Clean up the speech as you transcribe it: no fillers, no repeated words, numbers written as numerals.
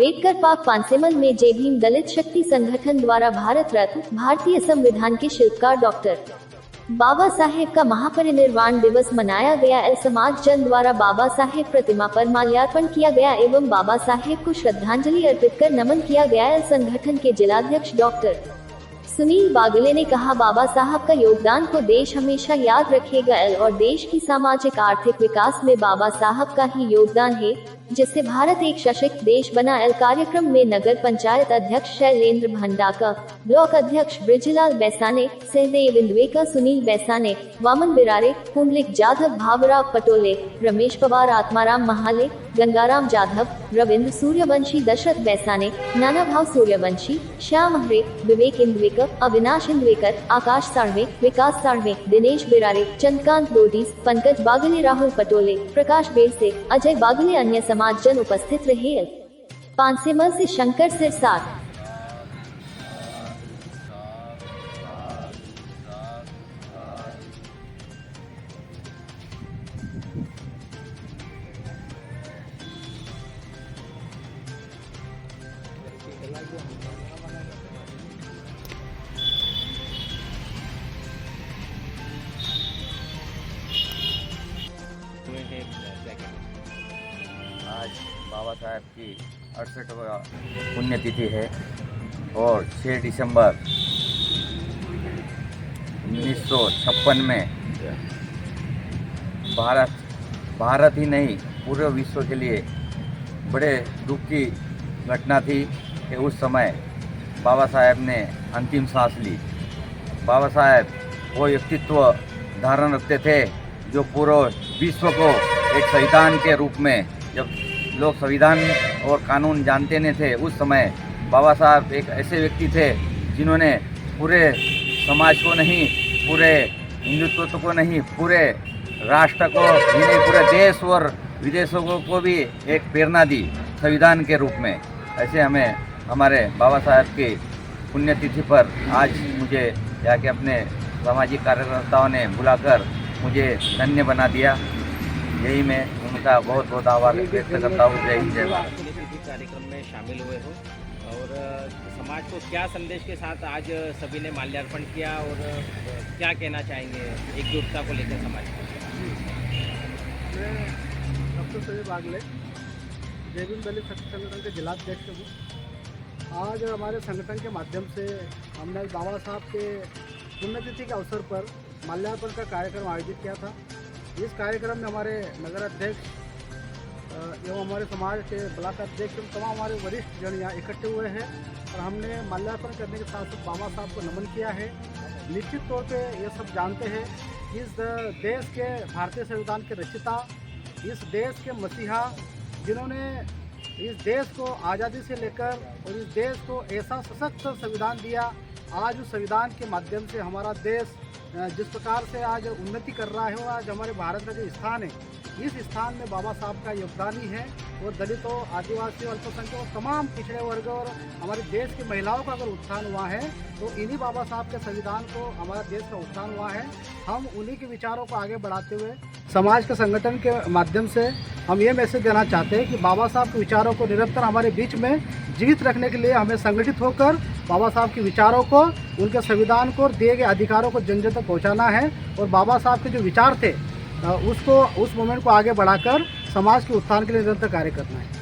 Ambedkar park पांसेमल में जय भीम दलित शक्ति संगठन द्वारा भारत रत्न भारतीय संविधान के शिल्पकार डॉक्टर बाबा साहेब का महापरिनिर्वाण दिवस मनाया गया। एल समाज जन द्वारा बाबा साहेब प्रतिमा पर माल्यार्पण किया गया एवं बाबा साहेब को श्रद्धांजलि अर्पित कर नमन किया गया। एल संगठन के जिलाध्यक्ष डॉक्टर सुनील बागले ने कहा, बाबा साहब का योगदान को देश हमेशा याद रखेगा और देश की सामाजिक आर्थिक विकास में बाबा साहब का ही योगदान है, जिससे भारत एक सशक्त देश बना। कार्यक्रम में नगर पंचायत अध्यक्ष शैलेंद्र भंडाका, ब्लॉक अध्यक्ष ब्रिजलाल बैसाने, सहदेव इंदवेकर, सुनील बैसाने, वामन बिरारे, कुंडलिक जाधव, भावराव पटोले, रमेश पवार, आत्माराम महाले, गंगाराम जाधव, रविंद्र सूर्यवंशी, दशरथ बैसाने, नाना भाव सूर्यवंशी, श्याम हरे, विवेक इंदवेकर, अविनाश इंदवेकर, आकाश साढ़वे, विकास साढ़वे, दिनेश बिरारे, चंद्रकांत लोडीस, पंकज बागले, राहुल पटोले, प्रकाश बेरसे, अजय बागले, अन्य समाजजन उपस्थित रहे। पांसेमल से शंकर सिरसाट। आज बाबा साहेब की 68वां पुण्यतिथि है और 6 दिसंबर 1956 में भारत ही नहीं पूरे विश्व के लिए बड़े दुख की घटना थी कि उस समय बाबा साहेब ने अंतिम सांस ली। बाबा साहेब वो व्यक्तित्व धारण रखते थे जो पूरे विश्व को एक संविधान के रूप में, जब लोग संविधान और कानून जानते नहीं थे उस समय बाबा साहब एक ऐसे व्यक्ति थे जिन्होंने पूरे समाज को नहीं, पूरे हिंदुत्व को नहीं, पूरे राष्ट्र को ही नहीं, पूरे देश और विदेशों को भी एक प्रेरणा दी संविधान के रूप में। ऐसे हमें हमारे बाबा साहब की पुण्यतिथि पर आज मुझे जाके अपने सामाजिक कार्यकर्ताओं ने बुलाकर मुझे धन्य बना दिया। यही मैं उनका बहुत बहुत आभार व्यक्त करता हूँ। जय हिंद, जय भारत। कार्यक्रम में शामिल हुए हो और समाज को क्या संदेश के साथ आज सभी ने माल्यार्पण किया और क्या कहना चाहेंगे एकजुटता को लेकर समाज को? मैं डॉक्टर सुनील बागले, जय भीम दलित शक्ति संगठन के जिलाध्यक्ष हूँ। आज हमारे संगठन के माध्यम से हमने बाबा साहब के पुण्यतिथि के अवसर पर माल्यार्पण का कार्यक्रम आयोजित किया था। इस कार्यक्रम में हमारे नगर अध्यक्ष एवं हमारे समाज के ब्लॉक अध्यक्ष एवं तमाम हमारे वरिष्ठ जन यहाँ इकट्ठे हुए हैं और हमने माल्यार्पण करने के साथ साथ बाबा साहब को नमन किया है। निश्चित तौर पे ये सब जानते हैं कि इस देश के भारतीय संविधान के रचिता, इस देश के मसीहा, जिन्होंने इस देश को आज़ादी से लेकर और इस देश को ऐसा सशक्त संविधान दिया, आज उस संविधान के माध्यम से हमारा देश जिस प्रकार से आज उन्नति कर रहा है और आज हमारे भारत का जो स्थान है, इस स्थान में बाबा साहब का योगदान ही है। और दलितों, आदिवासियों, अल्पसंख्यकों, तमाम पिछड़े वर्ग और हमारे देश की महिलाओं का अगर उत्थान हुआ है तो इन्हीं बाबा साहब के संविधान को हमारा देश का उत्थान हुआ है। हम उन्हीं के विचारों को आगे बढ़ाते हुए समाज के संगठन के माध्यम से हम ये मैसेज देना चाहते हैं कि बाबा साहब के विचारों को निरंतर हमारे बीच में जीवित रखने के लिए हमें संगठित होकर बाबा साहब के विचारों को, उनके संविधान को, दिए गए अधिकारों को जन जन तक पहुँचाना है और बाबा साहब के जो विचार थे उस मोमेंट को आगे बढ़ाकर समाज के उत्थान के लिए निरंतर कार्य करना है।